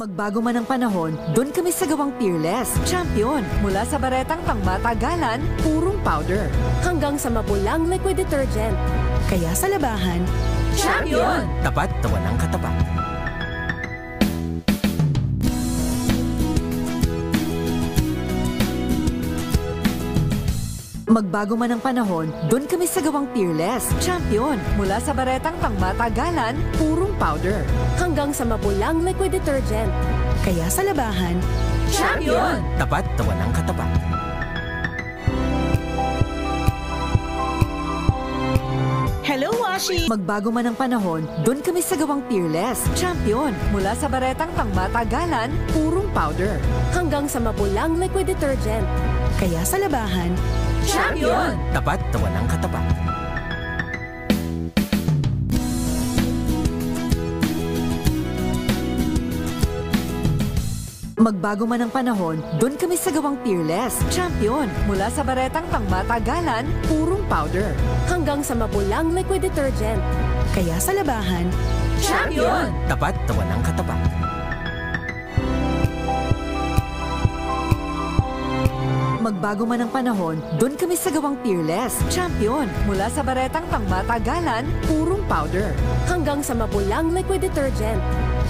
Magbago man ang panahon, doon kami sa gawang Peerless. Champion, mula sa baretang pangmatagalan, purong powder. Hanggang sa mapulang liquid detergent. Kaya sa labahan, Champion! Tapat na walang katapat. Magbago man ang panahon, doon kami sa gawang Peerless. Champion, mula sa baretang pangmatagalan, purong powder. Hanggang sa mapulang liquid detergent. kaya sa labahan, Champion! Tapat na walang katapat. Hello, Washi! Magbago man ang panahon, doon kami sa gawang Peerless. Champion, mula sa baretang pangmatagalan, purong powder. Hanggang sa mapulang liquid detergent. Kaya sa labahan, Champion! Tapat na walang katapat. Magbago man ang panahon, doon kami sa gawang Peerless. Champion, mula sa baretang pangmatagalan, purong powder. Hanggang sa mapulang liquid detergent. kaya sa labahan, Champion! Tapat na walang katapat. Magbago man ang panahon, doon kami sa gawang Peerless. Champion, mula sa baretang pangmatagalan, purong powder. Hanggang sa mapulang liquid detergent.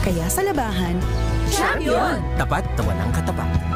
kaya sa labahan, Champion! Tapat na walang katapat.